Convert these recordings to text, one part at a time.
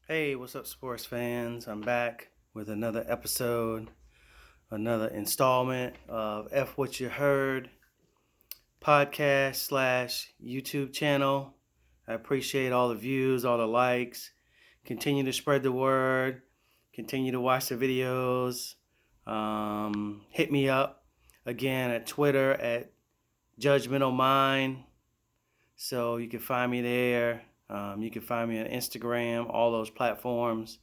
Hey, what's up, sports fans? I'm back with another episode, another installment of F What You Heard podcast slash YouTube channel. I appreciate all the views, all the likes. Continue to spread the word. Continue to watch the videos. Hit me up again at Twitter at Judgmental Mind. So you can find me there. You can find me on Instagram, all those platforms.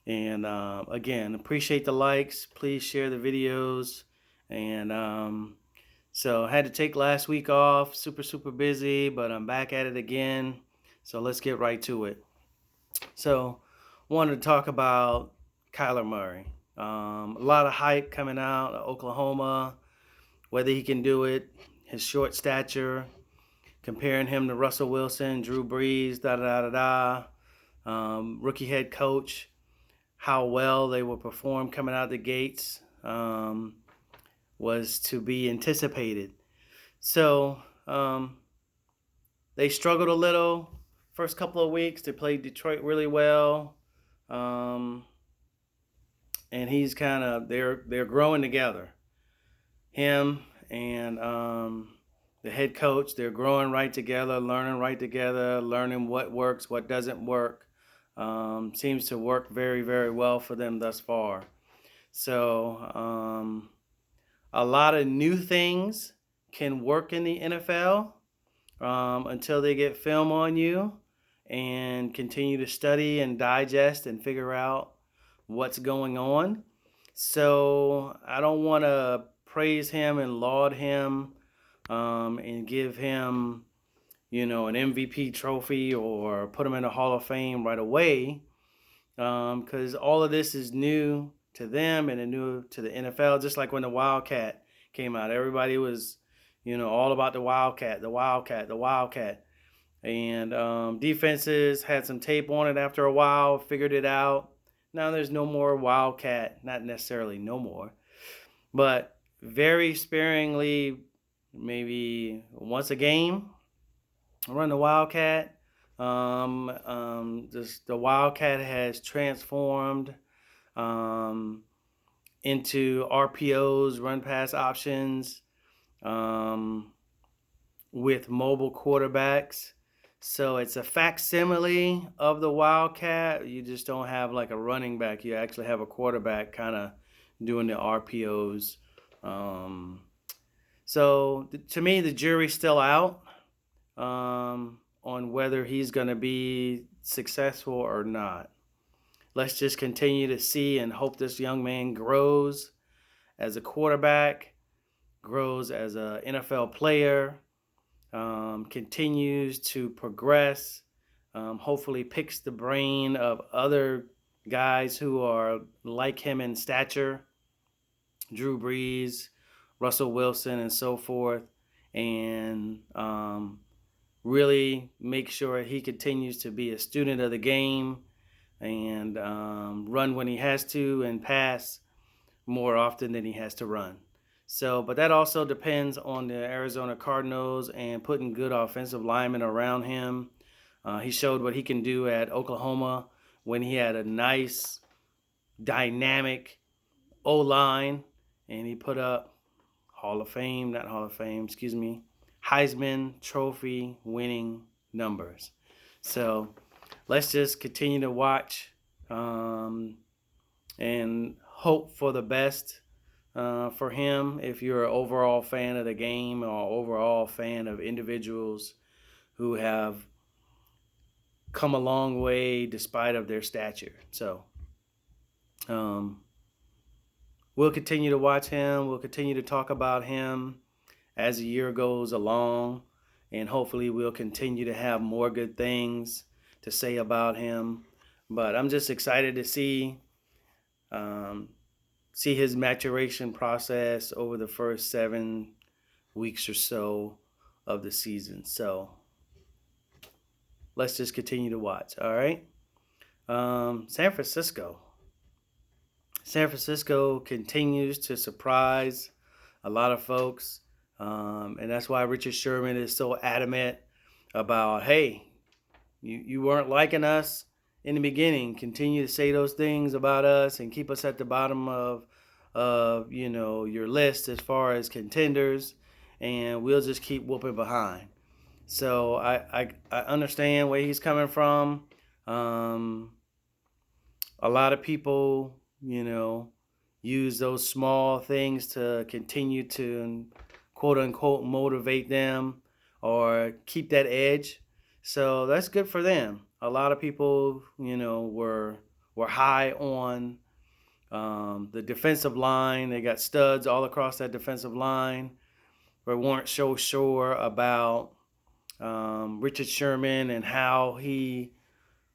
And again, appreciate the likes. Please share the videos. And so I had to take last week off. Super busy, but I'm back at it again. So let's get right to it. So wanted to talk about Kyler Murray. A lot of hype coming out of Oklahoma, whether he can do it, his short stature, comparing him to Russell Wilson, Drew Brees, da da da da. Rookie head coach, how well they will perform coming out the gates was to be anticipated. So they struggled a little first couple of weeks. They played Detroit really well, and he's kind of they're growing together. Him and the head coach, they're growing right together, learning what works, what doesn't work. Seems to work very well for them thus far. So a lot of new things can work in the NFL until they get film on you and continue to study and digest and figure out what's going on. So I don't want to praise him and laud him and give him, an MVP trophy or put him in the Hall of Fame right away, because all of this is new to them and new to the NFL. Just like when the Wildcat came out, everybody was, all about the Wildcat. And defenses had some tape on it after a while, figured it out. Now there's no more Wildcat, not necessarily no more, but very sparingly, maybe once a game, run the Wildcat. Just the Wildcat has transformed into RPOs, run pass options, with mobile quarterbacks. So it's a facsimile of the Wildcat. You just don't have like a running back. You actually have a quarterback kind of doing the RPOs. So to me, the jury's still out on whether he's going to be successful or not. Let's just continue to see and hope this young man grows as a quarterback, grows as an NFL player, continues to progress, hopefully picks the brain of other guys who are like him in stature, Drew Brees, Russell Wilson, and so forth, and really make sure he continues to be a student of the game and run when he has to and pass more often than he has to run. So, but that also depends on the Arizona Cardinals and putting good offensive linemen around him. He showed what he can do at Oklahoma when he had a nice, dynamic O-line, and he put up Heisman Trophy winning numbers. So let's just continue to watch and hope for the best for him if you're an overall fan of the game or overall fan of individuals who have come a long way despite of their stature. So we'll continue to watch him. We'll continue to talk about him as the year goes along, and hopefully we'll continue to have more good things to say about him. But I'm just excited to see his maturation process over the first 7 weeks or so of the season. So let's just continue to watch. All right. San Francisco. San Francisco continues to surprise a lot of folks. And that's why Richard Sherman is so adamant about, hey, you weren't liking us, in the beginning, continue to say those things about us and keep us at the bottom of your list as far as contenders, and we'll just keep whooping behind. So I understand where he's coming from. Um, a lot of people, use those small things to continue to quote unquote motivate them or keep that edge. So that's good for them. A lot of people, were high on the defensive line. They got studs all across that defensive line, but weren't so sure about Richard Sherman and how he's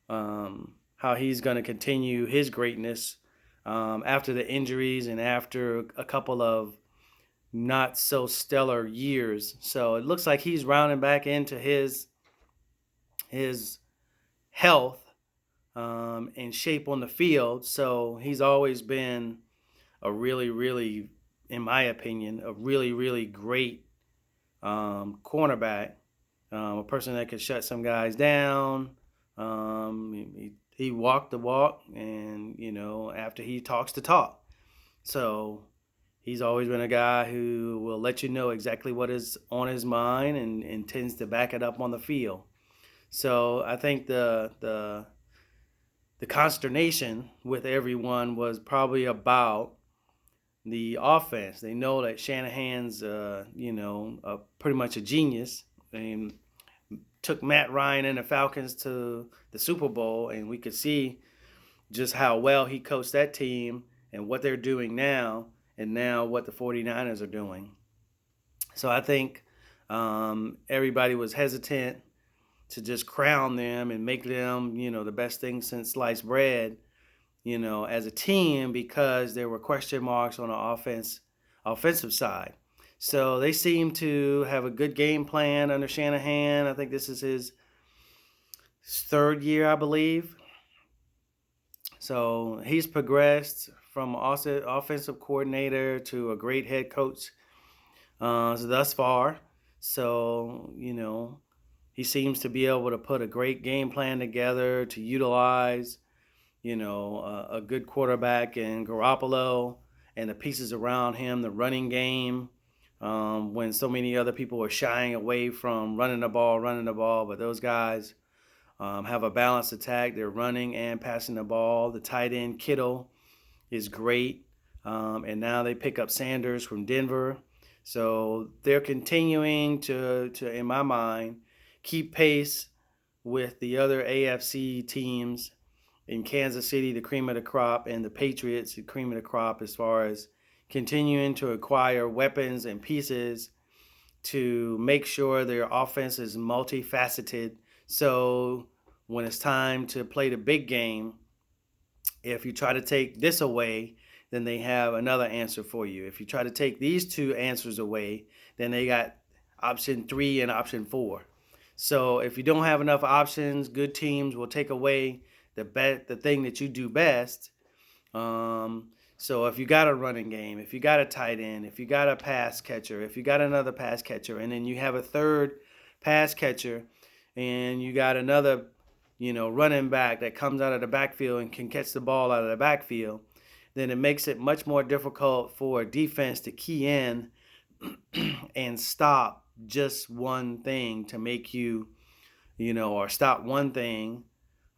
going to continue his greatness after the injuries and after a couple of not so stellar years. So it looks like he's rounding back into his health and shape on the field. So he's always been a really, really, in my opinion, a really, really great cornerback, a person that could shut some guys down. He walked the walk, and after he talks the talk. So he's always been a guy who will let you know exactly what is on his mind and intends to back it up on the field. So I think the consternation with everyone was probably about the offense. They know that Shanahan's, pretty much a genius, and took Matt Ryan and the Falcons to the Super Bowl, and we could see just how well he coached that team and what they're doing now, and now what the 49ers are doing. So I think everybody was hesitant to just crown them and make them, the best thing since sliced bread, as a team, because there were question marks on the offensive side. So they seem to have a good game plan under Shanahan. I think this is his third year, I believe. So he's progressed from offensive coordinator to a great head coach thus far. So, he seems to be able to put a great game plan together to utilize, a good quarterback in Garoppolo and the pieces around him, the running game. When so many other people are shying away from running the ball, but those guys have a balanced attack. They're running and passing the ball. The tight end Kittle is great, and now they pick up Sanders from Denver. So they're continuing to in my mind, keep pace with the other AFC teams. In Kansas City, the cream of the crop, and the Patriots, the cream of the crop, as far as continuing to acquire weapons and pieces to make sure their offense is multifaceted. So when it's time to play the big game, if you try to take this away, then they have another answer for you. If you try to take these two answers away, then they got option 3 and option 4. So if you don't have enough options, good teams will take away the thing that you do best. So if you got a running game, if you got a tight end, if you got a pass catcher, if you got another pass catcher, and then you have a third pass catcher, and you got another, running back that comes out of the backfield and can catch the ball out of the backfield, then it makes it much more difficult for a defense to key in and stop just one thing to make you, or stop one thing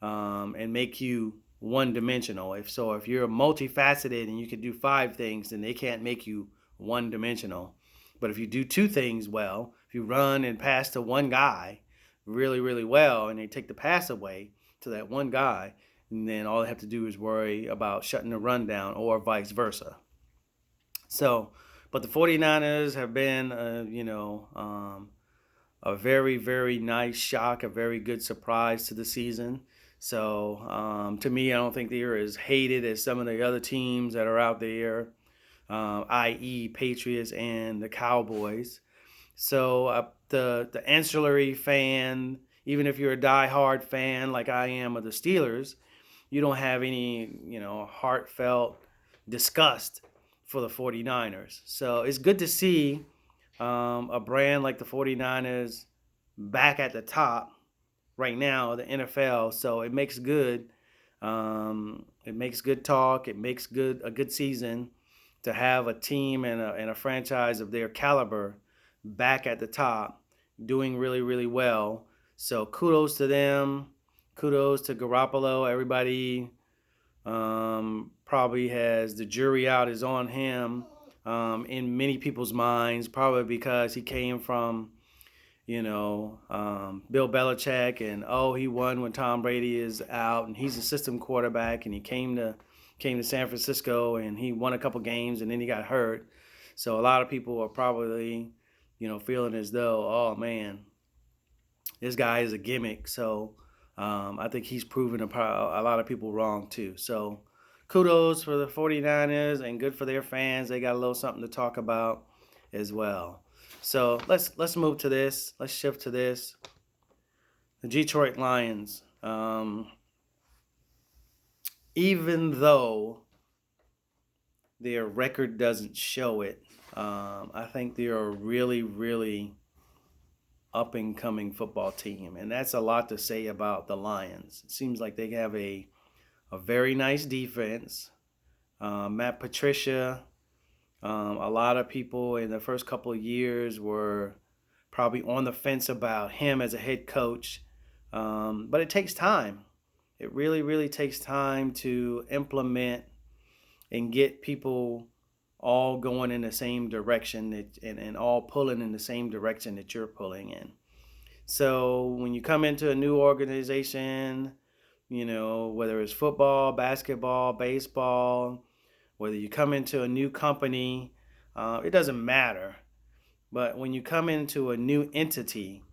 and make you one-dimensional. If you're multifaceted and you can do 5 things, then they can't make you one-dimensional. But if you do 2 things well, if you run and pass to one guy really, really well, and they take the pass away to that one guy, and then all they have to do is worry about shutting the run down, or vice versa. So, but the 49ers have been, a very, very nice shock, a very good surprise to the season. So to me, I don't think they're as hated as some of the other teams that are out there, i.e. Patriots and the Cowboys. So the ancillary fan, even if you're a diehard fan like I am of the Steelers, you don't have any, heartfelt disgust for the 49ers. So it's good to see a brand like the 49ers back at the top right now, the NFL. So it makes good It makes good talk. It makes a good season to have a team and a franchise of their caliber back at the top, doing really, really well. So kudos to them. Kudos to Garoppolo. Everybody probably has the jury out is on him in many people's minds, probably because he came from Bill Belichick, and he won when Tom Brady is out, and he's a system quarterback, and he came to San Francisco, and he won a couple games, and then he got hurt. So a lot of people are probably, feeling as though, oh man, this guy is a gimmick. So I think he's proven a lot of people wrong too. So kudos for the 49ers and good for their fans. They got a little something to talk about as well. So let's move to this. Let's shift to this. The Detroit Lions. Even though their record doesn't show it, I think they're a really, really up and coming football team, and that's a lot to say about the Lions. It seems like they have a very nice defense. Matt Patricia. A lot of people in the first couple of years were probably on the fence about him as a head coach. But it takes time. It really, really takes time to implement and get people all going in the same direction and all pulling in the same direction that you're pulling in. So when you come into a new organization, whether it's football, basketball, baseball, whether you come into a new company, it doesn't matter. But when you come into a new entity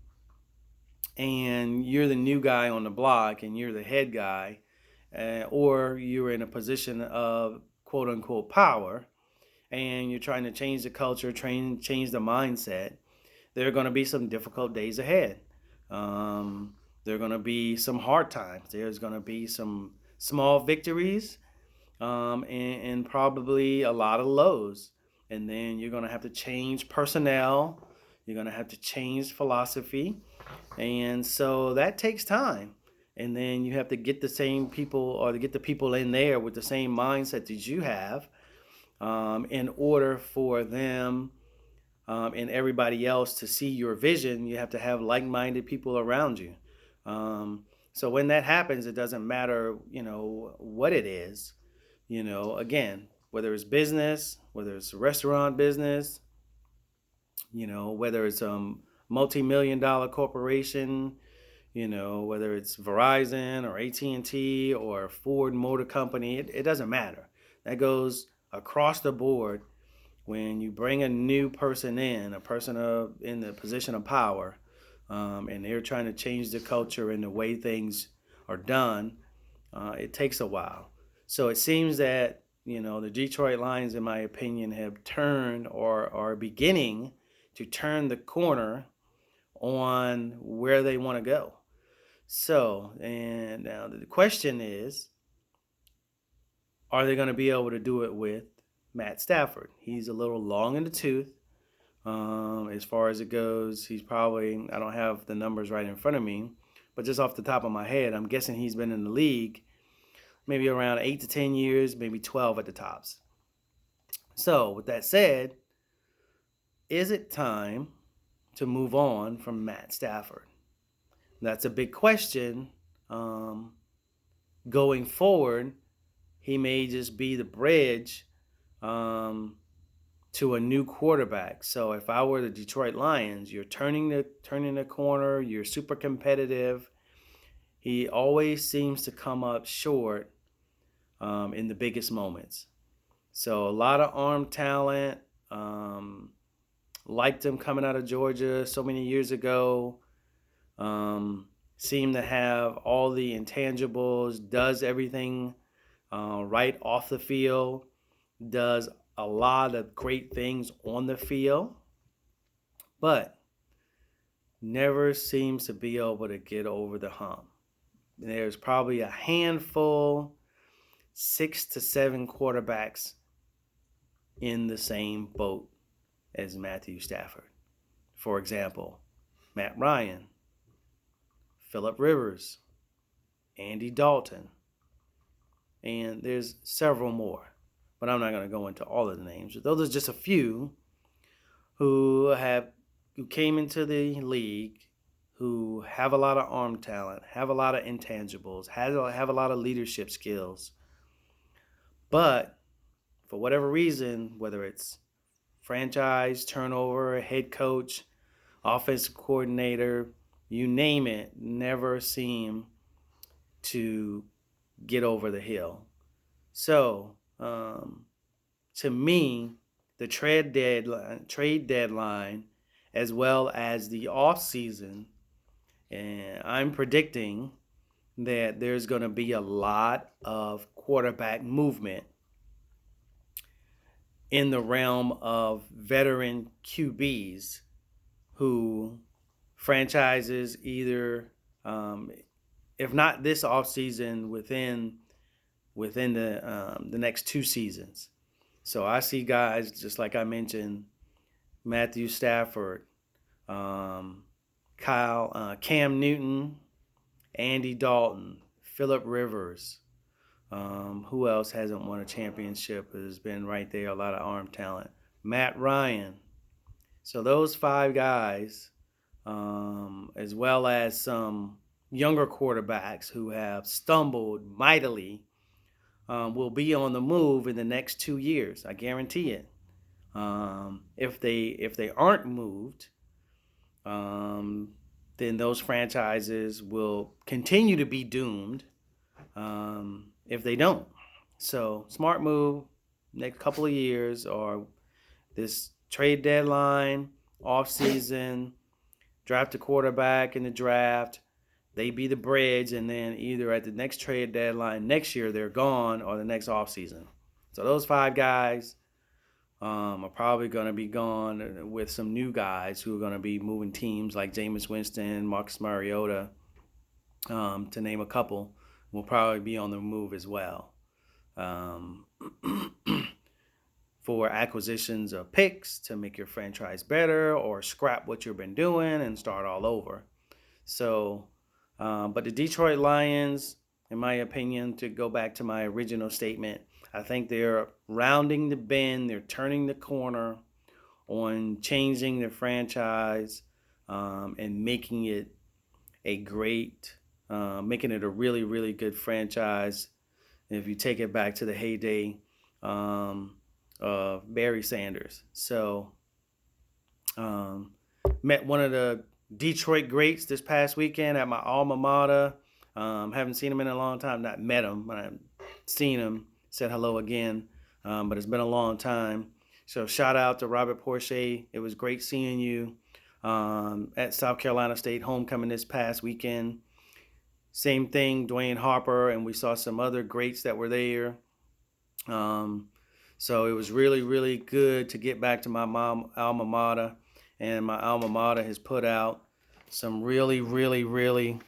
and you're the new guy on the block and you're the head guy, or you're in a position of quote unquote power, and you're trying to change the culture, change the mindset, there are going to be some difficult days ahead. There are going to be some hard times. There's going to be some small victories, and probably a lot of lows. And then you're going to have to change personnel. You're going to have to change philosophy. And so that takes time. And then you have to get the same people, or to get the people in there with the same mindset that you have, in order for them and everybody else to see your vision. You have to have like-minded people around you. So when that happens, it doesn't matter, what it is. Again, whether it's business, whether it's a restaurant business, whether it's a multi-million-dollar corporation, whether it's Verizon or AT&T or Ford Motor Company, it doesn't matter. That goes across the board. When you bring a new person in, a person in the position of power, and they're trying to change the culture and the way things are done, it takes a while. So it seems that, the Detroit Lions, in my opinion, have turned or are beginning to turn the corner on where they want to go. So, and now the question is, are they going to be able to do it with Matt Stafford? He's a little long in the tooth. As far as it goes, he's probably, I don't have the numbers right in front of me, but just off the top of my head, I'm guessing he's been in the league maybe around 8 to 10 years, maybe 12 at the tops. So with that said, is it time to move on from Matt Stafford? That's a big question. Going forward, he may just be the bridge to a new quarterback. So if I were the Detroit Lions, you're turning the corner, you're super competitive. He always seems to come up short in the biggest moments. So a lot of arm talent. Liked him coming out of Georgia so many years ago. Seemed to have all the intangibles, does everything right off the field, does a lot of great things on the field, but never seems to be able to get over the hump. There's probably a handful, 6 to 7 quarterbacks in the same boat as Matthew Stafford. For example, Matt Ryan, Phillip Rivers, Andy Dalton, and there's several more, but I'm not going to go into all of the names. Those are just a few who came into the league, who have a lot of arm talent, have a lot of intangibles, have a lot of leadership skills, but for whatever reason, whether it's franchise turnover, head coach, offensive coordinator, you name it, never seem to get over the hill. So, to me, the trade deadline, as well as the off season, and I'm predicting that there's going to be a lot of quarterback movement in the realm of veteran QBs who franchises either, if not this offseason, within the next two seasons. So I see guys just like I mentioned, Matthew Stafford, Cam Newton, Andy Dalton, Phillip Rivers. Who else hasn't won a championship? Has been right there, a lot of arm talent. Matt Ryan. So those five guys, as well as some younger quarterbacks who have stumbled mightily, will be on the move in the next 2 years. I guarantee it. If they aren't moved, then those franchises will continue to be doomed if they don't. So smart move next couple of years, or this trade deadline, off season, draft a quarterback in the draft. They be the bridge, and then either at the next trade deadline next year they're gone, or the next off season. So those five guys are probably going to be gone, with some new guys who are going to be moving teams like Jameis Winston, Marcus Mariota, to name a couple, will probably be on the move as well. For acquisitions of picks to make your franchise better, or scrap what you've been doing and start all over. So, but the Detroit Lions, in my opinion, to go back to my original statement, I think they're rounding the bend. They're turning the corner on changing their franchise, and making it making it a really, really good franchise. And if you take it back to the heyday of Barry Sanders. So, met one of the Detroit greats this past weekend at my alma mater. Haven't seen him in a long time. Not met him, but I've seen him. Said hello again. But it's been a long time. So shout out to Robert Porsche. It was great seeing you at South Carolina State homecoming this past weekend. Same thing, Dwayne Harper, and we saw some other greats that were there. So it was really, really good to get back to my alma mater. And my alma mater has put out some really, really, really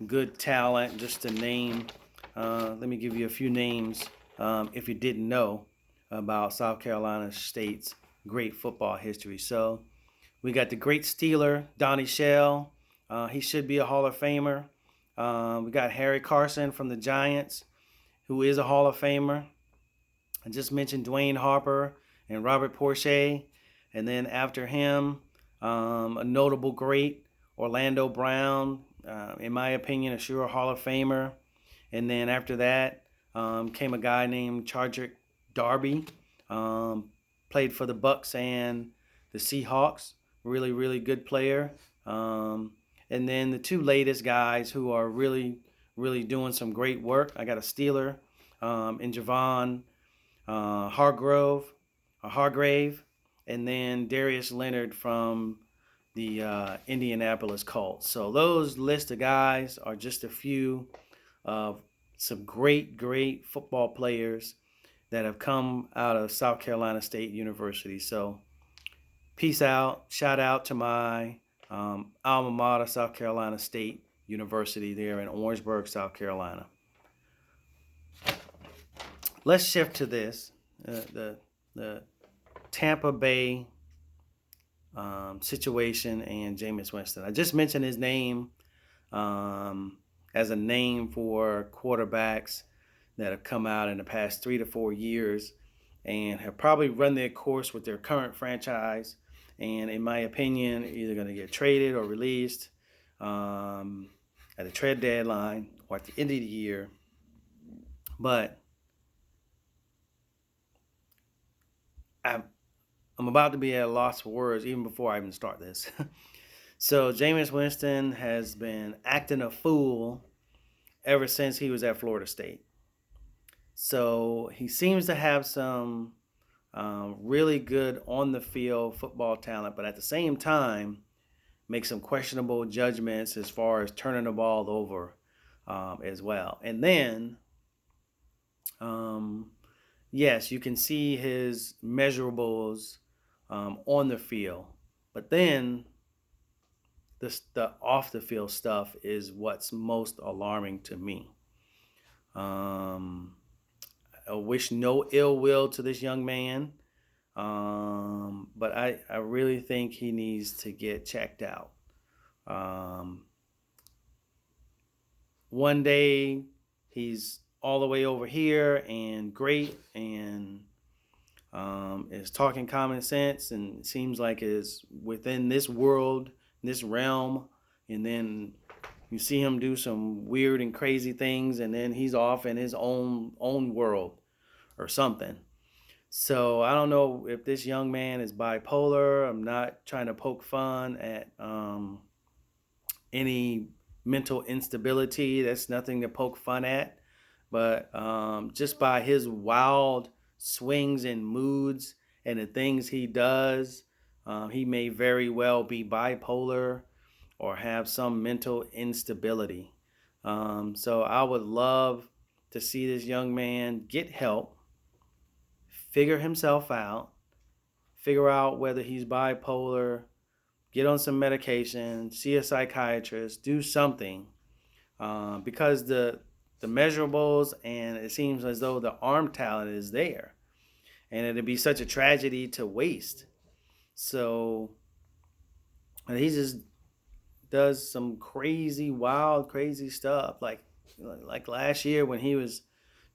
good talent. Just to name, let me give you a few names if you didn't know about South Carolina State's great football history. So we got the great Steeler, Donnie Shell. He should be a Hall of Famer. We got Harry Carson from the Giants, who is a Hall of Famer. I just mentioned Dwayne Harper and Robert Porsche. And then after him, a notable great, Orlando Brown, in my opinion, a sure Hall of Famer. And then after that came a guy named Charger Darby, played for the Bucks and the Seahawks. Really, really good player. And then the two latest guys who are really, really doing some great work. I got a Steeler in Javon Hargrave, and then Darius Leonard from the Indianapolis Colts. So those list of guys are just a few of some great, great football players that have come out of South Carolina State University. So peace out. Shout out to my alma mater, South Carolina State University there in Orangeburg, South Carolina. Let's shift to this, the Tampa Bay situation and Jameis Winston. I just mentioned his name as a name for quarterbacks that have come out in the past 3 to 4 years and have probably run their course with their current franchise. And in my opinion, either going to get traded or released at the trade deadline or at the end of the year. But I'm about to be at a loss for words even before I even start this. So Jameis Winston has been acting a fool ever since he was at Florida State. So he seems to have some really good on the field football talent, but at the same time, make some questionable judgments as far as turning the ball over as well. And then, yes, you can see his measurables on the field, but then the off the field stuff is what's most alarming to me. I wish no ill will to this young man, but I really think he needs to get checked out. One day he's all the way over here and great and is talking common sense and seems like is within this world, this realm, and then you see him do some weird and crazy things, and then he's off in his own world or something. So I don't know if this young man is bipolar. I'm not trying to poke fun at any mental instability. That's nothing to poke fun at. But just by his wild swings and moods and the things he does, he may very well be bipolar or have some mental instability. So I would love to see this young man get help, figure himself out, figure out whether he's bipolar, get on some medication, see a psychiatrist, do something, because the measurables and it seems as though the arm talent is there, and it'd be such a tragedy to waste. So he just does some crazy, wild, crazy stuff. Like last year when he was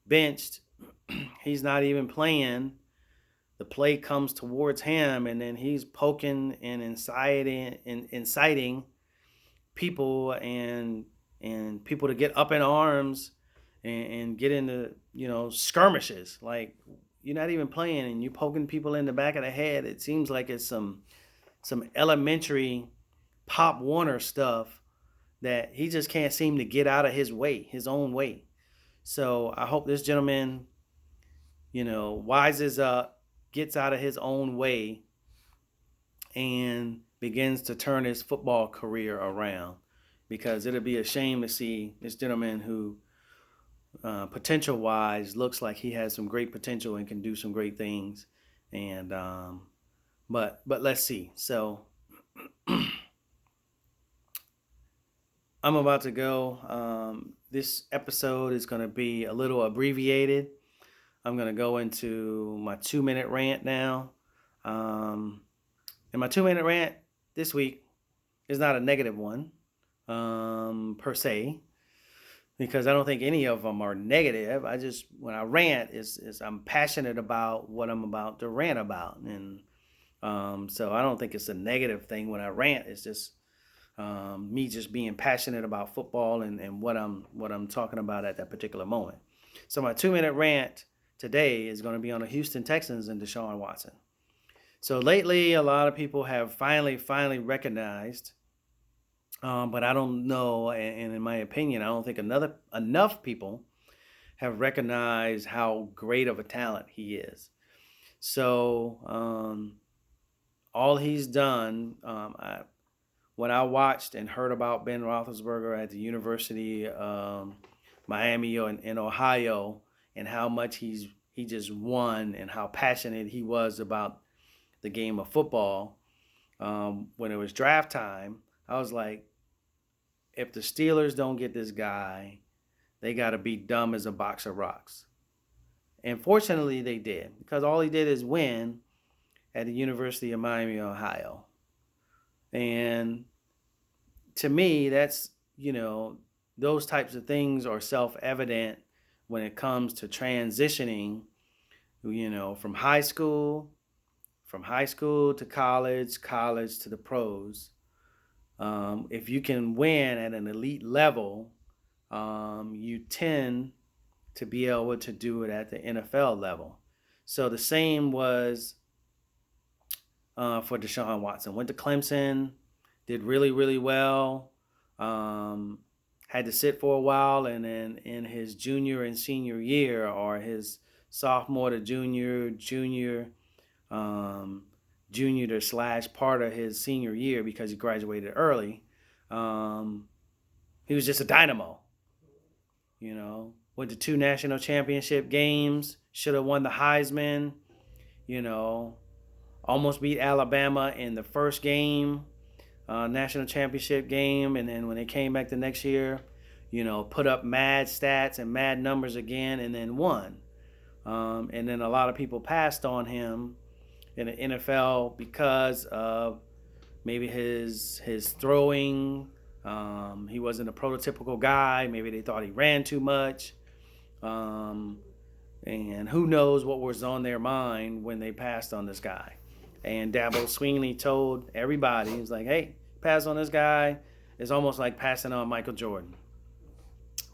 benched, he's not even playing. The play comes towards him, and then he's poking and inciting people and people to get up in arms and get into skirmishes. Like, you're not even playing and you're poking people in the back of the head. It seems like it's some elementary Pop Warner stuff that he just can't seem to get out of his own way. So I hope this gentleman, wises up, gets out of his own way, and begins to turn his football career around, because it'll be a shame to see this gentleman who potential wise looks like he has some great potential and can do some great things, and but let's see. So I'm about to go. This episode is going to be a little abbreviated. I'm going to go into my 2-minute rant now. And my 2-minute rant this week is not a negative one per se, because I don't think any of them are negative. When I rant, is I'm passionate about what I'm about to rant about. And so I don't think it's a negative thing when I rant. It's just me just being passionate about football and what I'm talking about at that particular moment. So my 2-minute rant today is going to be on the Houston Texans and Deshaun Watson. So lately, a lot of people have finally recognized, but I don't know, and in my opinion, I don't think enough people have recognized how great of a talent he is. So all he's done, when I watched and heard about Ben Roethlisberger at the University of Miami in Ohio, and how much he just won and how passionate he was about the game of football, when it was draft time, I was like, if the Steelers don't get this guy, they got to be dumb as a box of rocks. And fortunately they did, because all he did is win at the University of Miami, Ohio. And to me, that's, those types of things are self-evident when it comes to transitioning, from high school to college to the pros. If you can win at an elite level, you tend to be able to do it at the NFL level. So the same was for Deshaun Watson. Went to Clemson, did really, really well. Had to sit for a while, and then in his junior and senior year, or his sophomore to junior to slash part of his senior year, because he graduated early, he was just a dynamo. Went to 2 national championship games, should have won the Heisman, almost beat Alabama in the first game, national championship game, and then when they came back the next year, put up mad stats and mad numbers again, and then won. And then a lot of people passed on him in the NFL because of maybe his throwing. He wasn't a prototypical guy. Maybe they thought he ran too much. And who knows what was on their mind when they passed on this guy. And Dabo Swinney told everybody, he was like, hey, pass on this guy. It's almost like passing on Michael Jordan.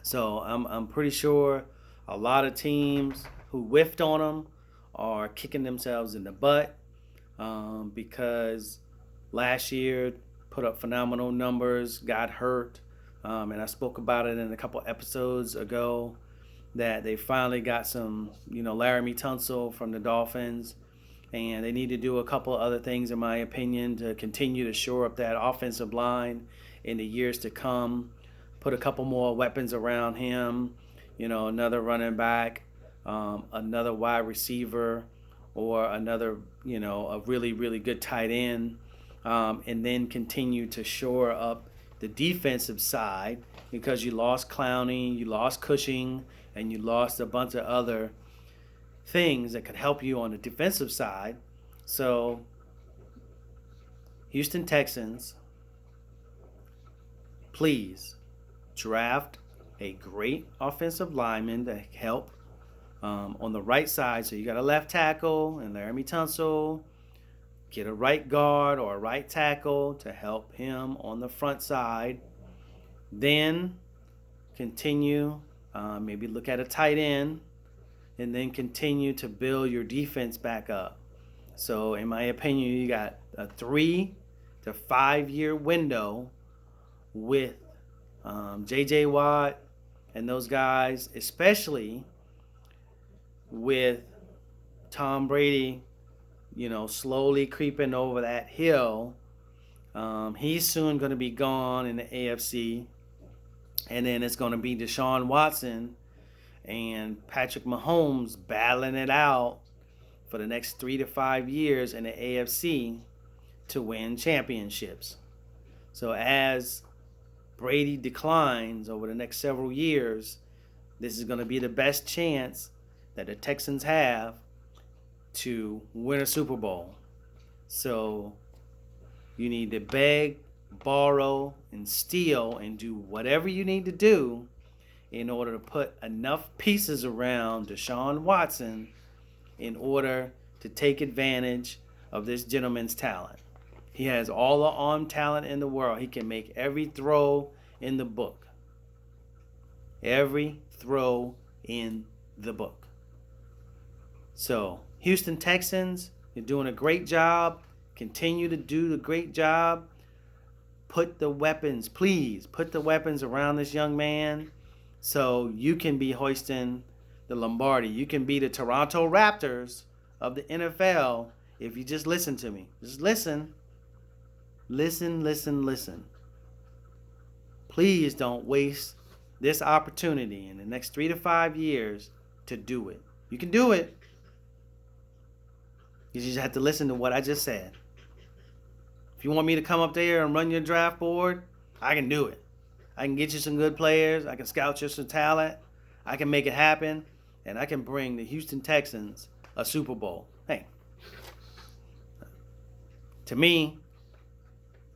So I'm pretty sure a lot of teams who whiffed on him are kicking themselves in the butt, because last year put up phenomenal numbers, got hurt, and I spoke about it in a couple episodes ago, that they finally got some, Laramie Tunsil from the Dolphins, and they need to do a couple other things, in my opinion, to continue to shore up that offensive line in the years to come. Put a couple more weapons around him, another running back, another wide receiver, or another, a really, really good tight end, and then continue to shore up the defensive side, because you lost Clowney, you lost Cushing, and you lost a bunch of other things that could help you on the defensive side. So, Houston Texans, please draft a great offensive lineman to help on the right side. So you got a left tackle and Laramie Tunsil. Get a right guard or a right tackle to help him on the front side. Then continue, maybe look at a tight end, and then continue to build your defense back up. So in my opinion, you got a 3 to 5 year window with J.J. Watt and those guys, especially with Tom Brady, slowly creeping over that hill. He's soon going to be gone in the AFC. And then it's going to be Deshaun Watson and Patrick Mahomes battling it out for the next 3 to 5 years in the AFC to win championships. So as Brady declines over the next several years, this is going to be the best chance that the Texans have to win a Super Bowl. So you need to beg, borrow, and steal, and do whatever you need to do in order to put enough pieces around Deshaun Watson in order to take advantage of this gentleman's talent. He has all the arm talent in the world. He can make every throw in the book. Every throw in the book. So, Houston Texans, you're doing a great job. Continue to do the great job. Put the weapons, please, put the weapons around this young man so you can be hoisting the Lombardi. You can be the Toronto Raptors of the NFL if you just listen to me. Just listen. Listen. Please don't waste this opportunity in the next 3 to 5 years to do it. You can do it. You just have to listen to what I just said. If you want me to come up there and run your draft board, I can do it. I can get you some good players. I can scout you some talent. I can make it happen. And I can bring the Houston Texans a Super Bowl. Hey, to me,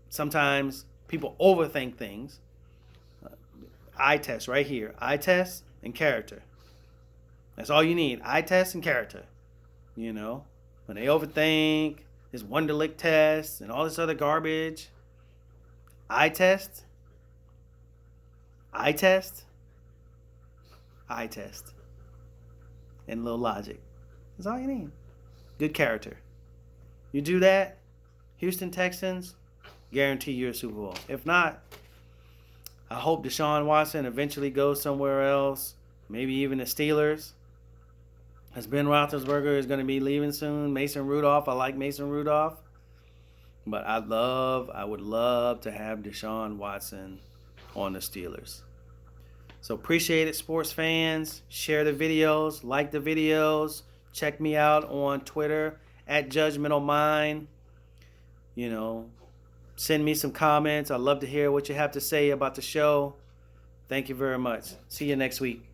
sometimes people overthink things. Eye test right here. Eye test and character. That's all you need. Eye test and character. You know, when they overthink, this Wonderlic test and all this other garbage. Eye test, eye test, eye test, and a little logic. That's all you need. Good character. You do that, Houston Texans, guarantee you a Super Bowl. If not, I hope Deshaun Watson eventually goes somewhere else, maybe even the Steelers. As Ben Roethlisberger is going to be leaving soon. Mason Rudolph, I like Mason Rudolph. But I would love to have Deshaun Watson on the Steelers. So appreciate it, sports fans. Share the videos, like the videos. Check me out on Twitter at Judgmental Mind. You know, send me some comments. I'd love to hear what you have to say about the show. Thank you very much. See you next week.